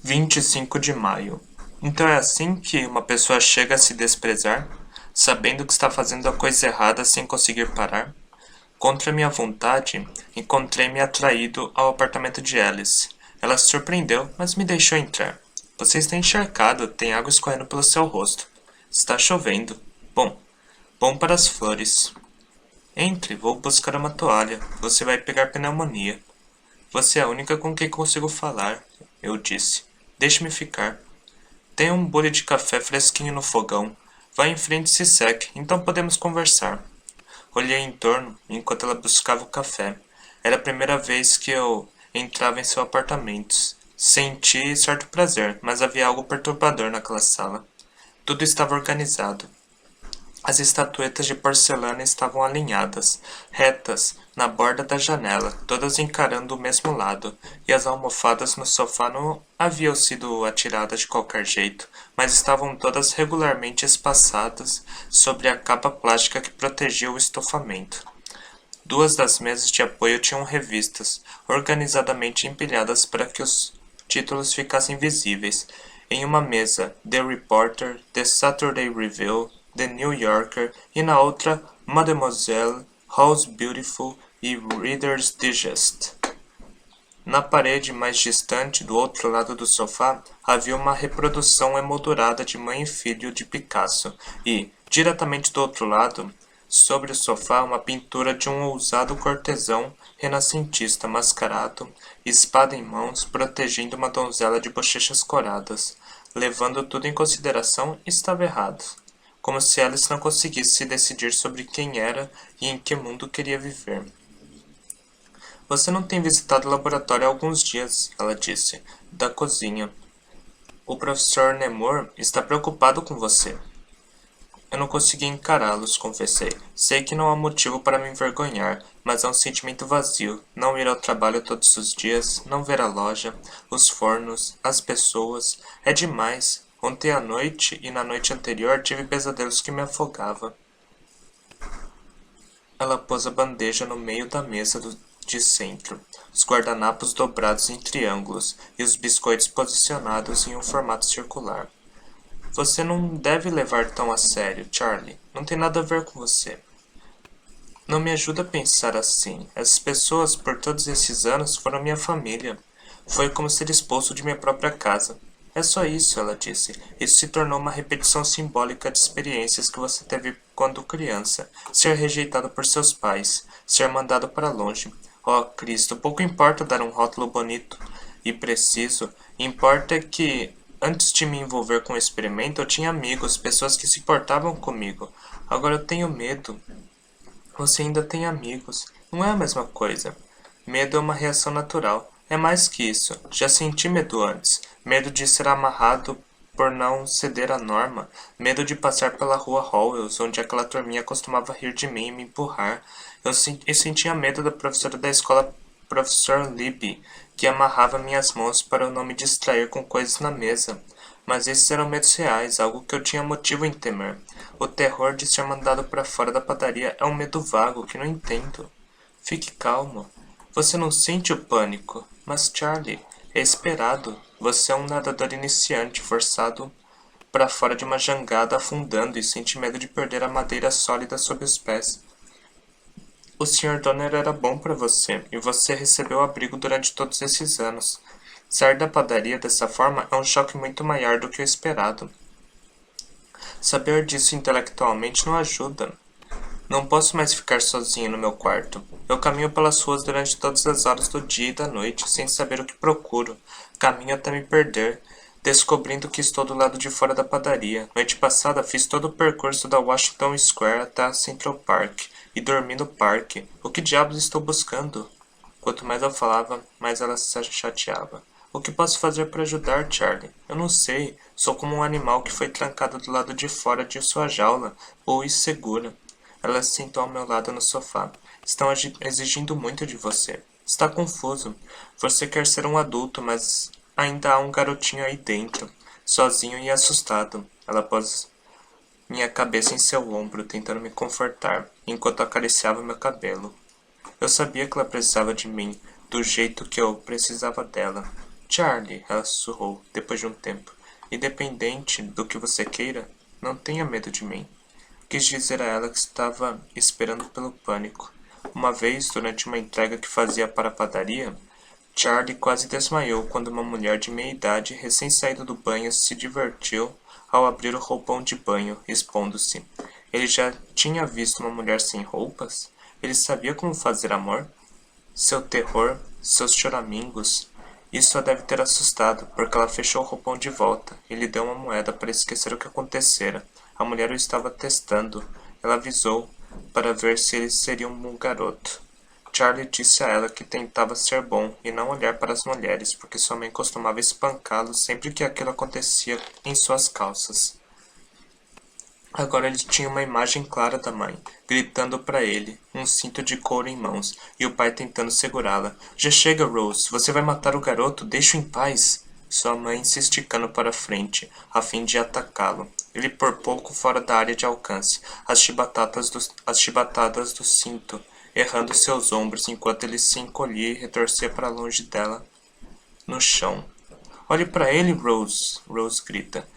25 de maio. Então é assim que uma pessoa chega a se desprezar, sabendo que está fazendo a coisa errada sem conseguir parar? Contra minha vontade, encontrei-me atraído ao apartamento de Alice. Ela se surpreendeu, mas me deixou entrar. Você está encharcado, tem água escorrendo pelo seu rosto. Está chovendo. Bom, bom para as flores. Entre, vou buscar uma toalha. Você vai pegar pneumonia. Você é a única com quem consigo falar, eu disse. Deixe-me ficar. Tem um bule de café fresquinho no fogão. Vá em frente e se seque, então podemos conversar. Olhei em torno enquanto ela buscava o café. Era a primeira vez que eu entrava em seu apartamento. Senti certo prazer, mas havia algo perturbador naquela sala. Tudo estava organizado. As estatuetas de porcelana estavam alinhadas, retas, na borda da janela, todas encarando o mesmo lado, e as almofadas no sofá não haviam sido atiradas de qualquer jeito, mas estavam todas regularmente espaçadas sobre a capa plástica que protegia o estofamento. Duas das mesas de apoio tinham revistas, organizadamente empilhadas para que os títulos ficassem visíveis. Em uma mesa, The Reporter, The Saturday Review, The New Yorker e na outra, Mademoiselle, How's Beautiful e Reader's Digest. Na parede mais distante, do outro lado do sofá, havia uma reprodução emoldurada de mãe e filho de Picasso e, diretamente do outro lado, sobre o sofá, uma pintura de um ousado cortesão renascentista mascarado, espada em mãos, protegendo uma donzela de bochechas coradas. Levando tudo em consideração, estava errado. Como se Alice não conseguisse se decidir sobre quem era e em que mundo queria viver. Você não tem visitado o laboratório há alguns dias, ela disse, da cozinha. O professor Nemor está preocupado com você. Eu não consegui encará-los, confessei. Sei que não há motivo para me envergonhar, mas é um sentimento vazio. Não ir ao trabalho todos os dias, não ver a loja, os fornos, as pessoas. É demais. Ontem à noite e na noite anterior tive pesadelos que me afogavam. Ela pôs a bandeja no meio da mesa de centro, os guardanapos dobrados em triângulos e os biscoitos posicionados em um formato circular. Você não deve levar tão a sério, Charlie. Não tem nada a ver com você. Não me ajuda a pensar assim. Essas pessoas, por todos esses anos, foram minha família. Foi como ser expulso de minha própria casa. É só isso, ela disse. Isso se tornou uma repetição simbólica de experiências que você teve quando criança. Ser rejeitado por seus pais. Ser mandado para longe. Oh, Cristo, pouco importa dar um rótulo bonito e preciso. Importa que antes de me envolver com o experimento, eu tinha amigos, pessoas que se importavam comigo. Agora eu tenho medo. Você ainda tem amigos. Não é a mesma coisa. Medo é uma reação natural. É mais que isso. Já senti medo antes. Medo de ser amarrado por não ceder à norma. Medo de passar pela rua Howells, onde aquela turminha costumava rir de mim e me empurrar. Eu sentia medo da professora da escola, professor Libby, que amarrava minhas mãos para eu não me distrair com coisas na mesa. Mas esses eram medos reais, algo que eu tinha motivo em temer. O terror de ser mandado para fora da padaria é um medo vago que não entendo. Fique calmo. Você não sente o pânico. Mas, Charlie, é esperado. Você é um nadador iniciante, forçado para fora de uma jangada afundando e sente medo de perder a madeira sólida sob os pés. O Sr. Donner era bom para você, e você recebeu abrigo durante todos esses anos. Sair da padaria dessa forma é um choque muito maior do que o esperado. Saber disso intelectualmente não ajuda. Não posso mais ficar sozinho no meu quarto. Eu caminho pelas ruas durante todas as horas do dia e da noite, sem saber o que procuro. Caminho até me perder, descobrindo que estou do lado de fora da padaria. Noite passada fiz todo o percurso da Washington Square até a Central Park e dormi no parque. O que diabos estou buscando? Quanto mais eu falava, mais ela se chateava. O que posso fazer para ajudar, Charlie? Eu não sei. Sou como um animal que foi trancado do lado de fora de sua jaula, ou insegura. Ela se sentou ao meu lado no sofá. Estão exigindo muito de você. Está confuso. Você quer ser um adulto, mas ainda há um garotinho aí dentro, sozinho e assustado. Ela pôs minha cabeça em seu ombro, tentando me confortar, enquanto acariciava meu cabelo. Eu sabia que ela precisava de mim, do jeito que eu precisava dela. Charlie, ela sussurrou, depois de um tempo. Independente do que você queira, não tenha medo de mim. Quis dizer a ela que estava esperando pelo pânico. Uma vez, durante uma entrega que fazia para a padaria, Charlie quase desmaiou quando uma mulher de meia idade, recém-saída do banho, se divertiu ao abrir o roupão de banho, expondo-se. Ele já tinha visto uma mulher sem roupas? Ele sabia como fazer amor? Seu terror, seus choramingos. Isso a deve ter assustado, porque ela fechou o roupão de volta e lhe deu uma moeda para esquecer o que acontecera. A mulher o estava testando. Ela avisou para ver se ele seria um bom garoto. Charlie disse a ela que tentava ser bom e não olhar para as mulheres, porque sua mãe costumava espancá-lo sempre que aquilo acontecia em suas calças. Agora ele tinha uma imagem clara da mãe, gritando para ele, um cinto de couro em mãos, e o pai tentando segurá-la. Já chega, Rose, você vai matar o garoto, deixa-o em paz. Sua mãe se esticando para frente, a fim de atacá-lo. Ele por pouco fora da área de alcance, as chibatadas do cinto, errando seus ombros enquanto ele se encolhia e retorcia para longe dela, no chão. Olhe para ele, Rose, Rose grita.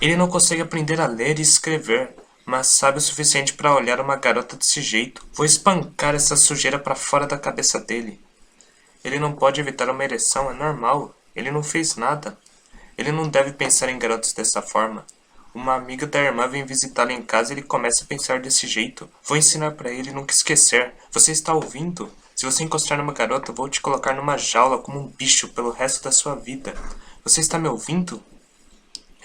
Ele não consegue aprender a ler e escrever, mas sabe o suficiente para olhar uma garota desse jeito. Vou espancar essa sujeira para fora da cabeça dele. Ele não pode evitar uma ereção, é normal. Ele não fez nada. Ele não deve pensar em garotos dessa forma. Uma amiga da irmã vem visitá-lo em casa e ele começa a pensar desse jeito. Vou ensinar para ele nunca esquecer. Você está ouvindo? Se você encostar numa garota, vou te colocar numa jaula como um bicho pelo resto da sua vida. Você está me ouvindo?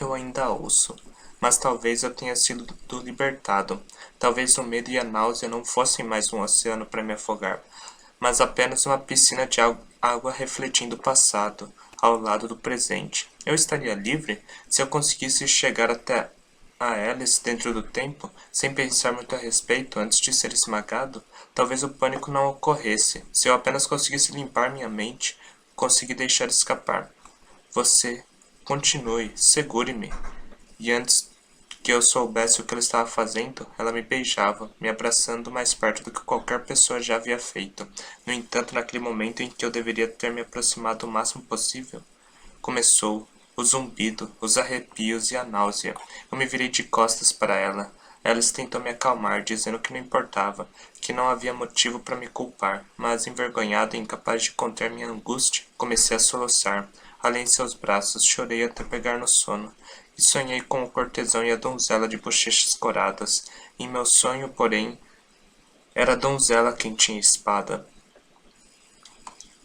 Eu ainda ouço, mas talvez eu tenha sido libertado. Talvez o medo e a náusea não fossem mais um oceano para me afogar, mas apenas uma piscina de água refletindo o passado, ao lado do presente. Eu estaria livre se eu conseguisse chegar até a Alice dentro do tempo, sem pensar muito a respeito antes de ser esmagado. Talvez o pânico não ocorresse, se eu apenas conseguisse limpar minha mente, conseguir deixar escapar. Você continue, segure-me. E antes que eu soubesse o que ela estava fazendo, ela me beijava, me abraçando mais perto do que qualquer pessoa já havia feito. No entanto, naquele momento em que eu deveria ter me aproximado o máximo possível, começou o zumbido, os arrepios e a náusea. Eu me virei de costas para ela. Alice tentou me acalmar, dizendo que não importava, que não havia motivo para me culpar, mas envergonhado e incapaz de conter minha angústia, comecei a soluçar. Além de seus braços, chorei até pegar no sono, e sonhei com o cortesão e a donzela de bochechas coradas. Em meu sonho, porém, era a donzela quem tinha espada.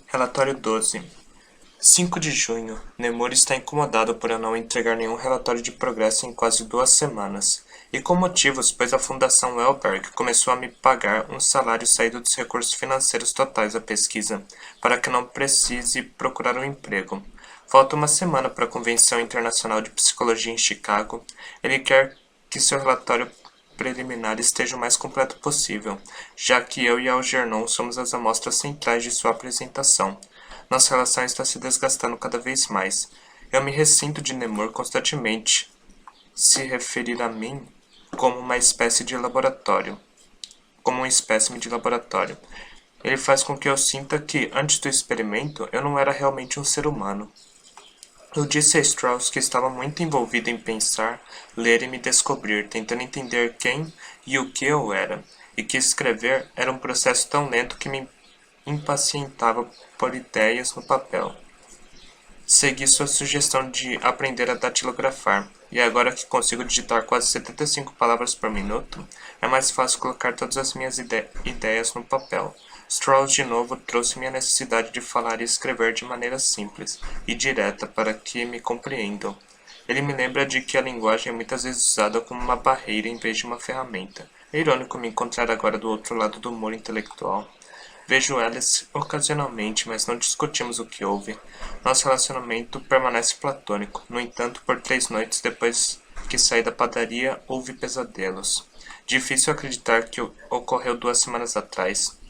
Relatório 12. 5 de junho. Nemur está incomodado por eu não entregar nenhum relatório de progresso em quase 2 semanas. E com motivos, pois a Fundação Wellberg começou a me pagar um salário saído dos recursos financeiros totais da pesquisa, para que não precise procurar um emprego. Falta uma semana para a Convenção Internacional de Psicologia em Chicago. Ele quer que seu relatório preliminar esteja o mais completo possível, já que eu e Algernon somos as amostras centrais de sua apresentação. Nossa relação está se desgastando cada vez mais. Eu me ressinto de Nemur constantemente se referir a mim como uma espécie de laboratório, como um espécime de laboratório. Ele faz com que eu sinta que, antes do experimento, eu não era realmente um ser humano. Eu disse a Strauss que estava muito envolvido em pensar, ler e me descobrir, tentando entender quem e o que eu era, e que escrever era um processo tão lento que me impacientava por ideias no papel. Segui sua sugestão de aprender a datilografar, e agora que consigo digitar quase 75 palavras por minuto, é mais fácil colocar todas as minhas ideias no papel. Strauss de novo trouxe-me a necessidade de falar e escrever de maneira simples e direta para que me compreendam. Ele me lembra de que a linguagem é muitas vezes usada como uma barreira em vez de uma ferramenta. É irônico me encontrar agora do outro lado do muro intelectual. Vejo Alice ocasionalmente, mas não discutimos o que houve. Nosso relacionamento permanece platônico. No entanto, por 3 noites depois que saí da padaria, houve pesadelos. Difícil acreditar que ocorreu 2 semanas atrás.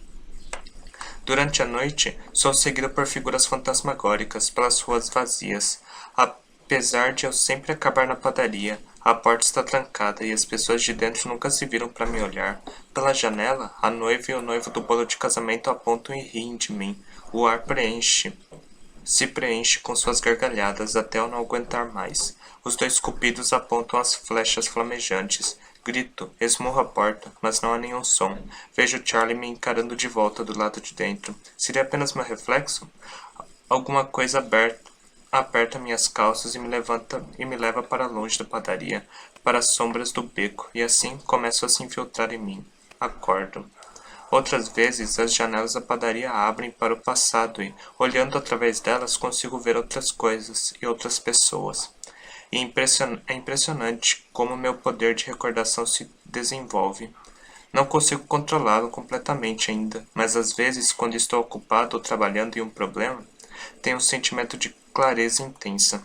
Durante a noite, sou seguido por figuras fantasmagóricas pelas ruas vazias. Apesar de eu sempre acabar na padaria, a porta está trancada e as pessoas de dentro nunca se viram para me olhar. Pela janela, a noiva e o noivo do bolo de casamento apontam e riem de mim. O ar preenche se preenche com suas gargalhadas até eu não aguentar mais. Os dois cupidos apontam as flechas flamejantes. Grito, esmurro a porta, mas não há nenhum som. Vejo Charlie me encarando de volta do lado de dentro. Seria apenas meu reflexo? Alguma coisa aperta minhas calças e me leva para longe da padaria, para as sombras do beco, e assim começo a se infiltrar em mim. Acordo. Outras vezes, as janelas da padaria abrem para o passado e, olhando através delas, consigo ver outras coisas e outras pessoas. E é impressionante como meu poder de recordação se desenvolve. Não consigo controlá-lo completamente ainda, mas às vezes, quando estou ocupado ou trabalhando em um problema, tenho um sentimento de clareza intensa.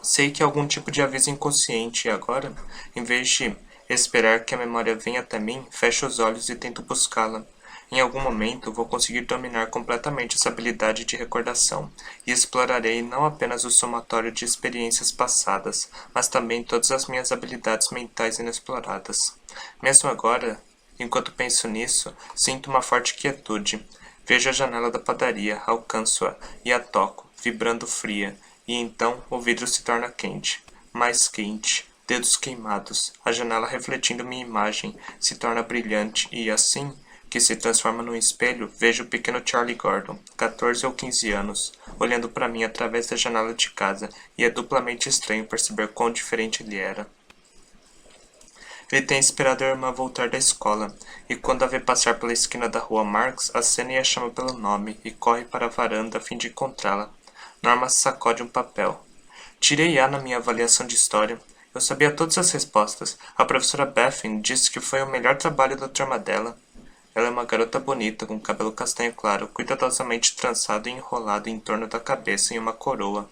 Sei que é algum tipo de aviso inconsciente e agora, em vez de esperar que a memória venha até mim, fecho os olhos e tento buscá-la. Em algum momento vou conseguir dominar completamente essa habilidade de recordação e explorarei não apenas o somatório de experiências passadas, mas também todas as minhas habilidades mentais inexploradas. Mesmo agora, enquanto penso nisso, sinto uma forte quietude. Vejo a janela da padaria, alcanço-a e a toco, vibrando fria, e então o vidro se torna quente. Mais quente. Dedos queimados. A janela refletindo minha imagem se torna brilhante e assim que se transforma num espelho, vejo o pequeno Charlie Gordon, 14 ou 15 anos, olhando para mim através da janela de casa, e é duplamente estranho perceber quão diferente ele era. Ele tem esperado a irmã voltar da escola, e quando a vê passar pela esquina da rua Marx, acena e a chama pelo nome, e corre para a varanda a fim de encontrá-la. Norma sacode um papel. Tirei A na minha avaliação de história. Eu sabia todas as respostas. A professora Bethany disse que foi o melhor trabalho da turma dela. Ela é uma garota bonita, com cabelo castanho claro, cuidadosamente trançado e enrolado em torno da cabeça em uma coroa.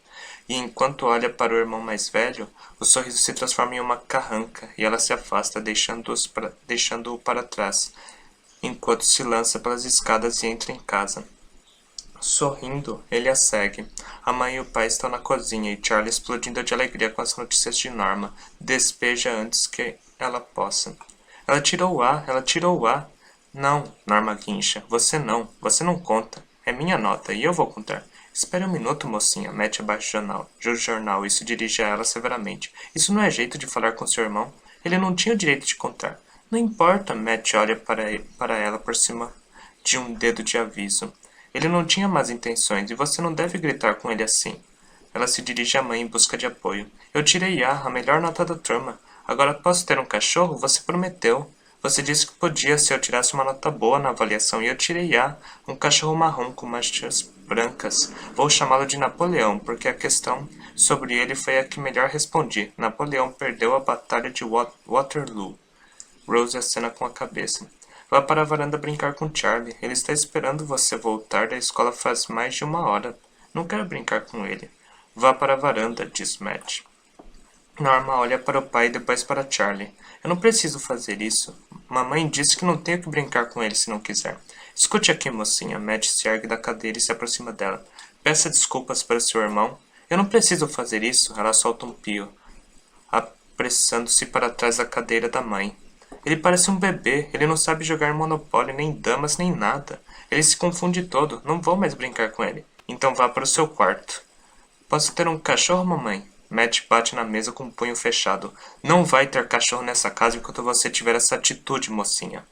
E enquanto olha para o irmão mais velho, o sorriso se transforma em uma carranca e ela se afasta, deixando-o para trás, enquanto se lança pelas escadas e entra em casa. Sorrindo, ele a segue. A mãe e o pai estão na cozinha e Charlie, explodindo de alegria com as notícias de Norma, despeja antes que ela possa. Ela tirou o A, ela tirou o A. Não, Norma guincha, você não conta. É minha nota e eu vou contar. Espere um minuto, mocinha, mete abaixo o jornal e se dirige a ela severamente. Isso não é jeito de falar com seu irmão. Ele não tinha o direito de contar. Não importa, Matt olha para ela por cima de um dedo de aviso. Ele não tinha más intenções e você não deve gritar com ele assim. Ela se dirige à mãe em busca de apoio. Eu tirei A melhor nota da turma. Agora posso ter um cachorro? Você prometeu. Você disse que podia se eu tirasse uma nota boa na avaliação e eu tirei A, um cachorro marrom com manchas brancas. Vou chamá-lo de Napoleão, porque a questão sobre ele foi a que melhor respondi. Napoleão perdeu a batalha de Waterloo. Rose acena com a cabeça. Vá para a varanda brincar com Charlie. Ele está esperando você voltar da escola faz mais de 1 hora. Não quero brincar com ele. Vá para a varanda, diz Matt. Norma olha para o pai e depois para Charlie. Eu não preciso fazer isso. Mamãe disse que não tenho que brincar com ele se não quiser. Escute aqui, mocinha. Matt se ergue da cadeira e se aproxima dela. Peça desculpas para seu irmão. Eu não preciso fazer isso. Ela solta um pio, apressando-se para trás da cadeira da mãe. Ele parece um bebê. Ele não sabe jogar Monopólio, nem damas, nem nada. Ele se confunde todo. Não vou mais brincar com ele. Então vá para o seu quarto. Posso ter um cachorro, mamãe? Matt bate na mesa com o punho fechado. Não vai ter cachorro nessa casa enquanto você tiver essa atitude, mocinha.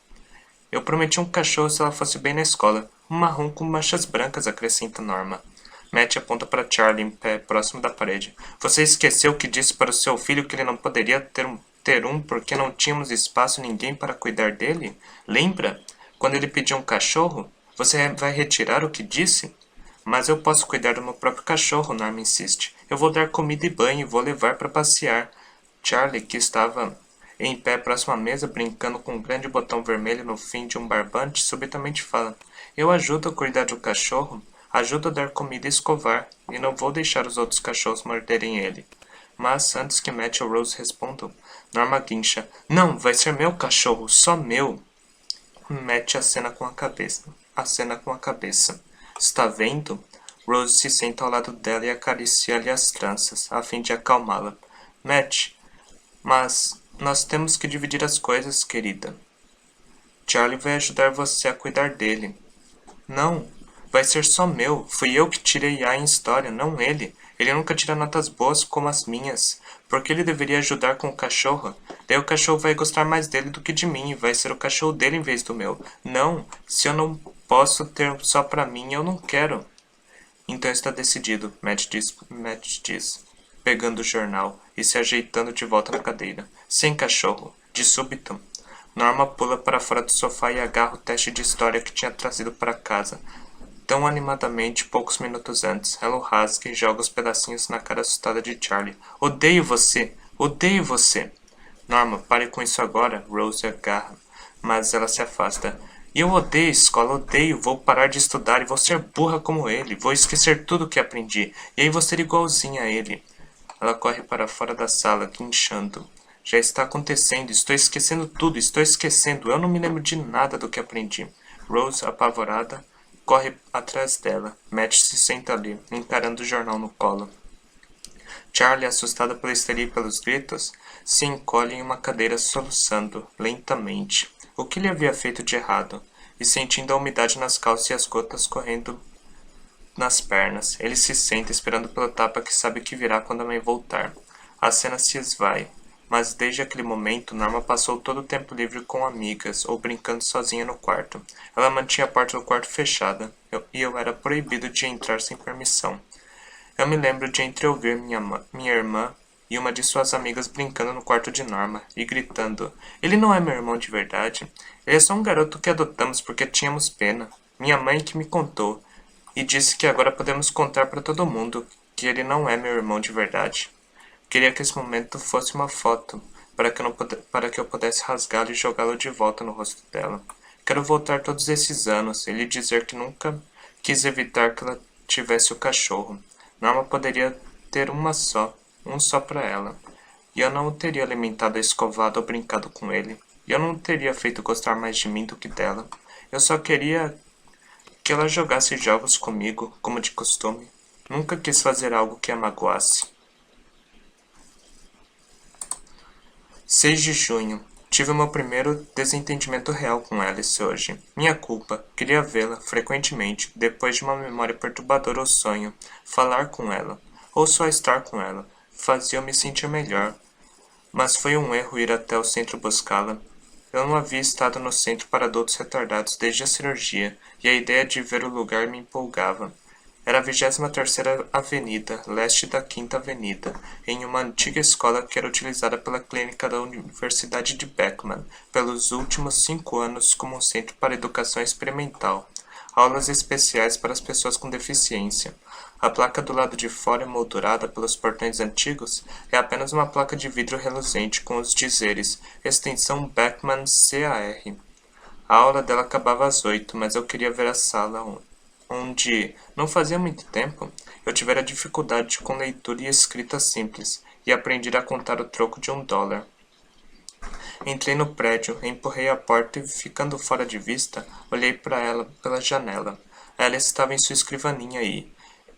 Eu prometi um cachorro se ela fosse bem na escola. Um marrom com manchas brancas, acrescenta Norma. Matt aponta para Charlie em pé, próximo da parede. Você esqueceu que disse para o seu filho que ele não poderia ter um porque não tínhamos espaço ninguém para cuidar dele? Lembra? Quando ele pediu um cachorro? Você vai retirar o que disse? Mas eu posso cuidar do meu próprio cachorro, Norma insiste. Eu vou dar comida e banho e vou levar para passear. Charlie, que estava em pé próximo à mesa, brincando com um grande botão vermelho no fim de um barbante, subitamente fala. Eu ajudo a cuidar do cachorro, ajudo a dar comida e escovar, e não vou deixar os outros cachorros morderem ele. Mas, antes que Matt ou Rose respondam, Norma guincha. Não, vai ser meu cachorro, só meu. Matt acena com a cabeça. Está vendo? Rose se senta ao lado dela e acaricia-lhe as tranças, a fim de acalmá-la. Matt, mas nós temos que dividir as coisas, querida. Charlie vai ajudar você a cuidar dele. Não, Vai ser só meu. Fui eu que tirei A em história, não ele. Ele nunca tira notas boas como as minhas. Por que ele deveria ajudar com o cachorro? Daí o cachorro vai gostar mais dele do que de mim e vai ser o cachorro dele em vez do meu. Não, se eu não posso ter só pra mim, eu não quero. Então está decidido, Matt diz, pegando o jornal e se ajeitando de volta na cadeira. Sem cachorro. De súbito. Norma pula para fora do sofá e agarra o teste de história que tinha trazido para casa. Tão animadamente poucos minutos antes, ela o rasga e joga os pedacinhos na cara assustada de Charlie. Odeio você! Odeio você! Norma, pare com isso agora, Rose agarra, mas ela se afasta. E eu odeio escola, odeio, vou parar de estudar e vou ser burra como ele, vou esquecer tudo o que aprendi, e aí vou ser igualzinha a ele. Ela corre para fora da sala, guinchando. Já está acontecendo, estou esquecendo tudo, estou esquecendo, eu não me lembro de nada do que aprendi. Rose, apavorada, corre atrás dela. Matt se senta ali, encarando o jornal no colo. Charlie, assustada pela histeria e pelos gritos, se encolhe em uma cadeira soluçando, lentamente. O que ele havia feito de errado? E sentindo a umidade nas calças e as gotas correndo nas pernas, ele se senta esperando pela tapa que sabe que virá quando a mãe voltar. A cena se esvai, mas desde aquele momento Norma passou todo o tempo livre com amigas ou brincando sozinha no quarto. Ela mantinha a porta do quarto fechada, e eu era proibido de entrar sem permissão. Eu me lembro de entreouvir minha irmã e uma de suas amigas brincando no quarto de Norma e gritando: Ele não é meu irmão de verdade. Ele é só um garoto que adotamos porque tínhamos pena. Minha mãe que me contou e disse que agora podemos contar para todo mundo que ele não é meu irmão de verdade. Queria que esse momento fosse uma foto para que eu pudesse rasgá-lo e jogá-lo de volta no rosto dela. Quero voltar todos esses anos e lhe dizer que nunca quis evitar que ela tivesse o cachorro. Norma poderia ter um só para ela. E eu não o teria alimentado, escovado ou brincado com ele. E eu não o teria feito gostar mais de mim do que dela. Eu só queria que ela jogasse jogos comigo, como de costume. Nunca quis fazer algo que a magoasse. 6 de junho. Tive o meu primeiro desentendimento real com Alice hoje. Minha culpa. Queria vê-la, frequentemente, depois de uma memória perturbadora ou sonho. Falar com ela. Ou só estar com ela. Fazia-eu me sentir melhor. Mas foi um erro ir até o centro buscá-la. Eu não havia estado no centro para adultos retardados desde a cirurgia, e a ideia de ver o lugar me empolgava. Era a 23ª Avenida, leste da 5ª Avenida, em uma antiga escola que era utilizada pela clínica da Universidade de Beckman pelos últimos 5 anos como um centro para educação experimental. Aulas especiais para as pessoas com deficiência. A placa do lado de fora, emoldurada pelos portões antigos, é apenas uma placa de vidro reluzente com os dizeres Extensão Beckman CAR. A aula dela acabava às 8, mas eu queria ver a sala onde, não fazia muito tempo, eu tivera dificuldade com leitura e escrita simples, e aprendi a contar o troco de $1. Entrei no prédio, empurrei a porta e, ficando fora de vista, olhei para ela pela janela. Ela estava em sua escrivaninha e,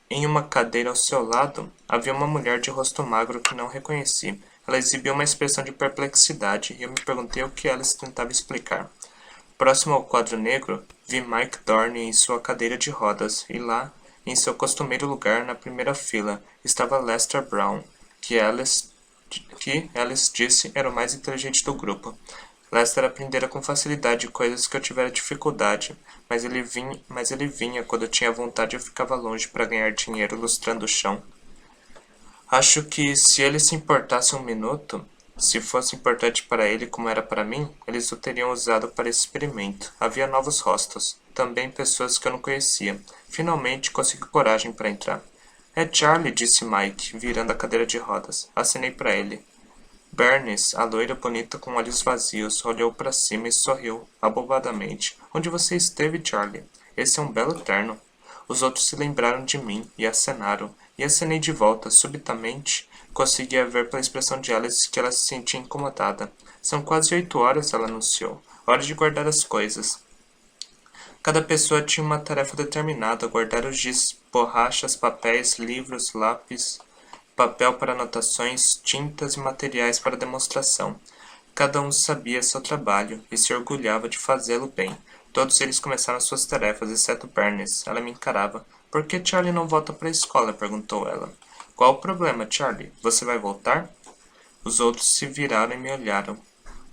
em uma cadeira ao seu lado, havia uma mulher de rosto magro que não reconheci. Ela exibia uma expressão de perplexidade e eu me perguntei o que ela tentava explicar. Próximo ao quadro negro, vi Mike Dorn em sua cadeira de rodas, e lá, em seu costumeiro lugar na primeira fila, estava Lester Brown, que Alice disse era o mais inteligente do grupo. Lester aprendera com facilidade coisas que eu tivera dificuldade, mas ele vinha quando eu tinha vontade e eu ficava longe para ganhar dinheiro lustrando o chão. Acho que se ele se importasse um minuto, se fosse importante para ele como era para mim, eles o teriam usado para esse experimento. Havia novos rostos, também pessoas que eu não conhecia. Finalmente consegui coragem para entrar. É Charlie, disse Mike, virando a cadeira de rodas. Acenei para ele. Bernice, a loira bonita com olhos vazios, olhou para cima e sorriu, abobadamente. Onde você esteve, Charlie? Esse é um belo terno. Os outros se lembraram de mim e acenaram, e acenei de volta. Subitamente, conseguia ver pela expressão de Alice que ela se sentia incomodada. São quase 8 horas, ela anunciou. Hora de guardar as coisas. Cada pessoa tinha uma tarefa determinada, guardar os giz, borrachas, papéis, livros, lápis, papel para anotações, tintas e materiais para demonstração. Cada um sabia seu trabalho e se orgulhava de fazê-lo bem. Todos eles começaram suas tarefas, exceto Bernice. Ela me encarava. Por que Charlie não volta para a escola? Perguntou ela. Qual o problema, Charlie? Você vai voltar? Os outros se viraram e me olharam.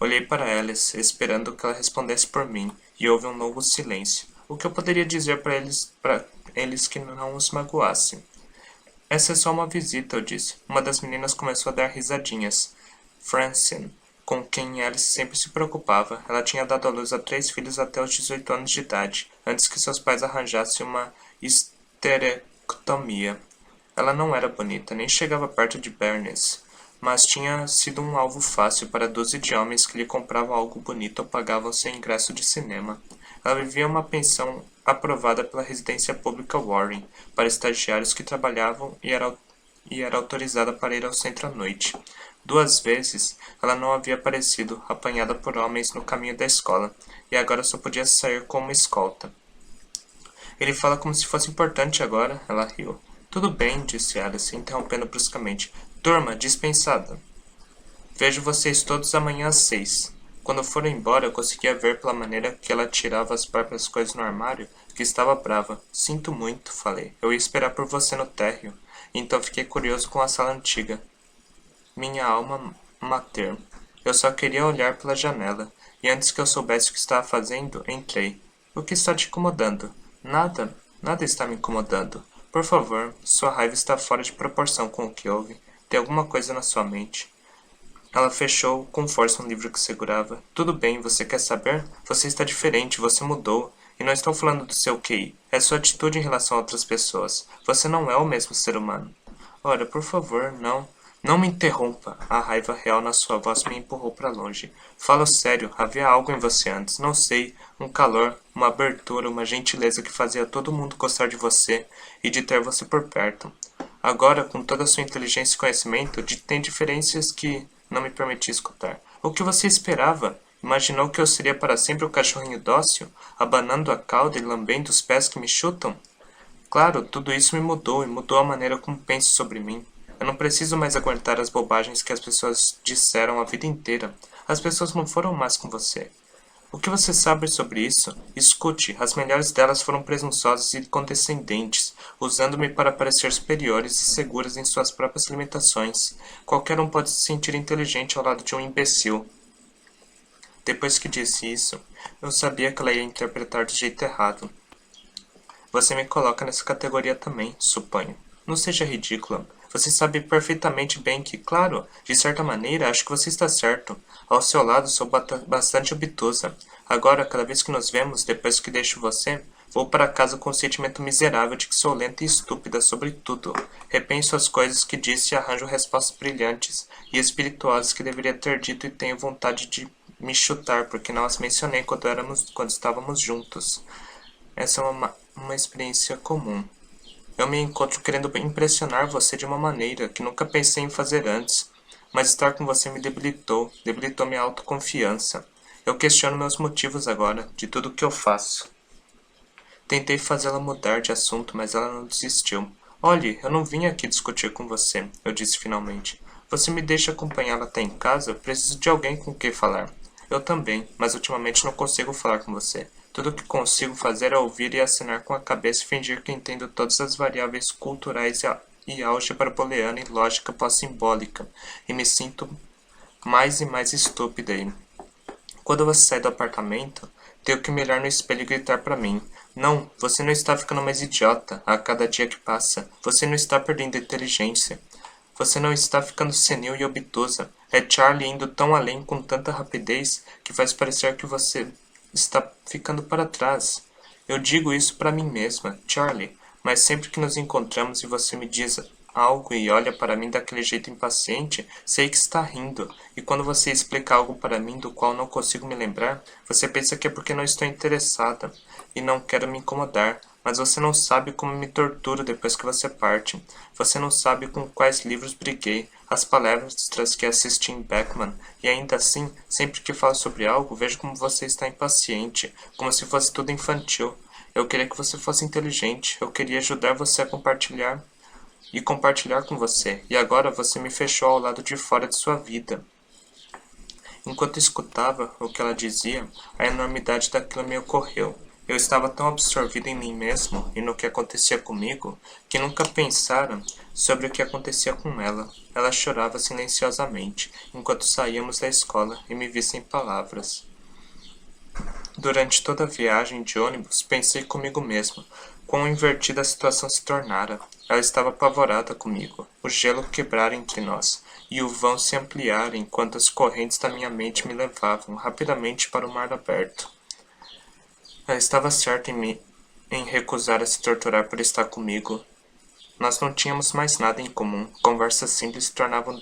Olhei para Alice, esperando que ela respondesse por mim, e houve um longo silêncio. O que eu poderia dizer para eles que não os magoasse? Essa é só uma visita, eu disse. Uma das meninas começou a dar risadinhas. Francine, com quem Alice sempre se preocupava, ela tinha dado à luz a 3 filhos até os 18 anos de idade, antes que seus pais arranjassem uma histerectomia. Ela não era bonita, nem chegava perto de Bernice, mas tinha sido um alvo fácil para 12 de homens que lhe compravam algo bonito ou pagavam seu ingresso de cinema. Ela vivia uma pensão aprovada pela residência pública Warren para estagiários que trabalhavam e era autorizada para ir ao centro à noite. 2 vezes ela não havia aparecido, apanhada por homens no caminho da escola, e agora só podia sair com uma escolta. Ele fala como se fosse importante agora, ela riu. Tudo bem, disse Alice, interrompendo bruscamente. Turma, dispensada. Vejo vocês todos amanhã às 6. Quando foram embora, eu conseguia ver pela maneira que ela tirava as próprias coisas no armário que estava brava. Sinto muito, falei. Eu ia esperar por você no térreo. Então fiquei curioso com a sala antiga. Minha alma mater. Eu só queria olhar pela janela, e antes que eu soubesse o que estava fazendo, entrei. O que está te incomodando? Nada, nada está me incomodando. Por favor, sua raiva está fora de proporção com o que houve. Tem alguma coisa na sua mente. Ela fechou com força um livro que segurava. Tudo bem, você quer saber? Você está diferente, você mudou. E não estou falando do seu QI. É sua atitude em relação a outras pessoas. Você não é o mesmo ser humano. Ora, por favor, não. Não me interrompa. A raiva real na sua voz me empurrou para longe. Falo sério, havia algo em você antes. Não sei, um calor, uma abertura, uma gentileza que fazia todo mundo gostar de você e de ter você por perto. Agora, com toda a sua inteligência e conhecimento, tem diferenças que não me permiti escutar. O que você esperava? Imaginou que eu seria para sempre o cachorrinho dócil, abanando a cauda e lambendo os pés que me chutam? Claro, tudo isso me mudou e mudou a maneira como penso sobre mim. Eu não preciso mais aguentar as bobagens que as pessoas disseram a vida inteira. As pessoas não foram más com você. O que você sabe sobre isso? Escute, as melhores delas foram presunçosas e condescendentes, usando-me para parecer superiores e seguras em suas próprias limitações. Qualquer um pode se sentir inteligente ao lado de um imbecil. Depois que disse isso, eu sabia que ela ia interpretar do jeito errado. Você me coloca nessa categoria também, suponho. Não seja ridícula. Você sabe perfeitamente bem que, claro, de certa maneira, acho que você está certo. Ao seu lado, sou bastante obtusa. Agora, cada vez que nos vemos, depois que deixo você, vou para casa com o sentimento miserável de que sou lenta e estúpida sobre tudo. Repenso as coisas que disse e arranjo respostas brilhantes e espirituosas que deveria ter dito e tenho vontade de me chutar porque não as mencionei quando estávamos juntos. Essa é uma experiência comum. Eu me encontro querendo impressionar você de uma maneira que nunca pensei em fazer antes, mas estar com você me debilitou minha autoconfiança. Eu questiono meus motivos agora, de tudo o que eu faço. Tentei fazê-la mudar de assunto, mas ela não desistiu. Olhe, eu não vim aqui discutir com você, eu disse finalmente. Você me deixa acompanhá-la até em casa? Preciso de alguém com quem falar. Eu também, mas ultimamente não consigo falar com você. Tudo o que consigo fazer é ouvir e acenar com a cabeça e fingir que entendo todas as variáveis culturais e álgebra booleana e lógica pós-simbólica, e me sinto mais e mais estúpida aí. Quando você sai do apartamento, tenho que me olhar no espelho e gritar para mim. Não, você não está ficando mais idiota a cada dia que passa. Você não está perdendo a inteligência. Você não está ficando senil e obtusa. É Charlie indo tão além com tanta rapidez que faz parecer que você está ficando para trás. Eu digo isso para mim mesma, Charlie, mas sempre que nos encontramos e você me diz algo e olha para mim daquele jeito impaciente, sei que está rindo, e quando você explica algo para mim do qual não consigo me lembrar, você pensa que é porque não estou interessada e não quero me incomodar, mas você não sabe como me torturo depois que você parte. Você não sabe com quais livros briguei, as palestras que assisti em Beckman, e ainda assim, sempre que falo sobre algo, vejo como você está impaciente, como se fosse tudo infantil. Eu queria que você fosse inteligente, eu queria ajudar você a compartilhar com você, e agora você me fechou ao lado de fora de sua vida. Enquanto escutava o que ela dizia, a enormidade daquilo me ocorreu. Eu estava tão absorvido em mim mesmo e no que acontecia comigo, que nunca pensara sobre o que acontecia com ela. Ela chorava silenciosamente, enquanto saíamos da escola e me vi sem palavras. Durante toda a viagem de ônibus, pensei comigo mesmo, quão invertida a situação se tornara. Ela estava apavorada comigo. O gelo quebrara entre nós, e o vão se ampliara enquanto as correntes da minha mente me levavam rapidamente para o mar aberto. Ela estava certa em recusar a se torturar por estar comigo. Nós não tínhamos mais nada em comum. Conversas simples se tornavam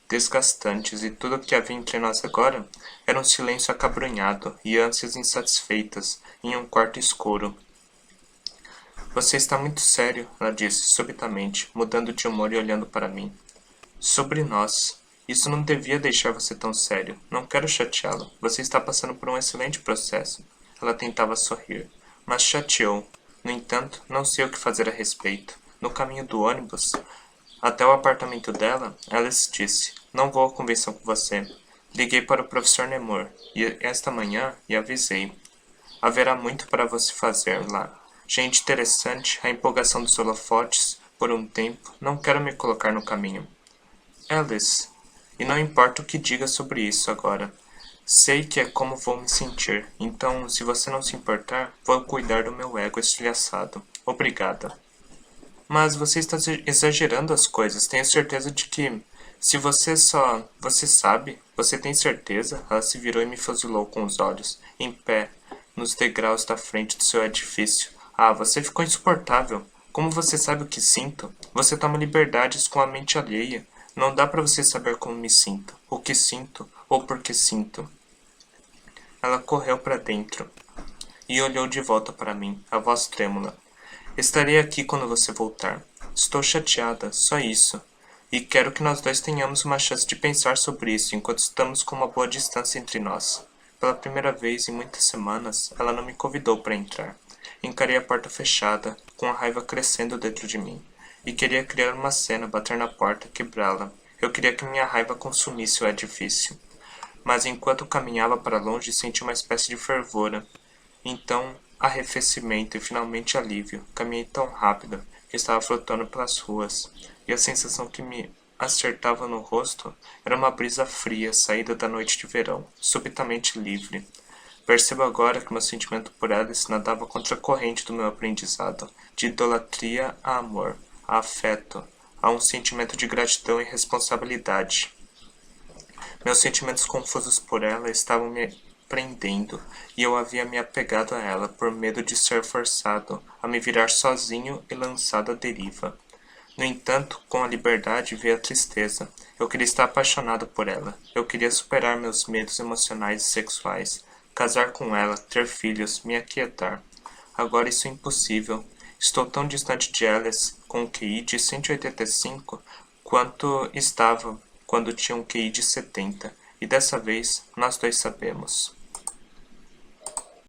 desgastantes e tudo o que havia entre nós agora era um silêncio acabrunhado e ânsias insatisfeitas em um quarto escuro. Você está muito sério, ela disse, subitamente, mudando de humor e olhando para mim. Sobre nós. Isso não devia deixar você tão sério. Não quero chateá-lo. Você está passando por um excelente processo. Ela tentava sorrir, mas chateou. No entanto, não sei o que fazer a respeito. No caminho do ônibus, até o apartamento dela, Alice disse, não vou à convenção com você. Liguei para o professor Nemor, esta manhã, e avisei. Haverá muito para você fazer lá. Gente interessante, a empolgação dos holofotes, por um tempo, não quero me colocar no caminho. Alice, e não importa o que diga sobre isso agora. Sei que é como vou me sentir, então, se você não se importar, vou cuidar do meu ego estilhaçado. Obrigada. Mas você está exagerando as coisas. Tenho certeza de que... Se você só... Você sabe? Você tem certeza? Ela se virou e me fuzilou com os olhos, em pé, nos degraus da frente do seu edifício. Ah, você ficou insuportável. Como você sabe o que sinto? Você toma liberdades com a mente alheia. Não dá para você saber como me sinto, o que sinto ou por que sinto. Ela correu para dentro e olhou de volta para mim, a voz trêmula. Estarei aqui quando você voltar. Estou chateada, só isso. E quero que nós dois tenhamos uma chance de pensar sobre isso enquanto estamos com uma boa distância entre nós. Pela primeira vez em muitas semanas, ela não me convidou para entrar. Encarei a porta fechada, com a raiva crescendo dentro de mim. E queria criar uma cena, bater na porta, quebrá-la. Eu queria que minha raiva consumisse o edifício. Mas enquanto caminhava para longe, senti uma espécie de fervor. Então, arrefecimento e finalmente alívio. Caminhei tão rápido que estava flutuando pelas ruas, e a sensação que me acertava no rosto era uma brisa fria saída da noite de verão, subitamente livre. Percebo agora que meu sentimento por Alice nadava contra a corrente do meu aprendizado, de idolatria a amor, a afeto, a um sentimento de gratidão e responsabilidade. Meus sentimentos confusos por ela estavam me prendendo, e eu havia me apegado a ela por medo de ser forçado a me virar sozinho e lançado à deriva. No entanto, com a liberdade veio a tristeza. Eu queria estar apaixonado por ela. Eu queria superar meus medos emocionais e sexuais, casar com ela, ter filhos, me aquietar. Agora isso é impossível. Estou tão distante de Alice, com um QI de 185, quanto estava quando tinha um QI de 70, e dessa vez nós dois sabemos.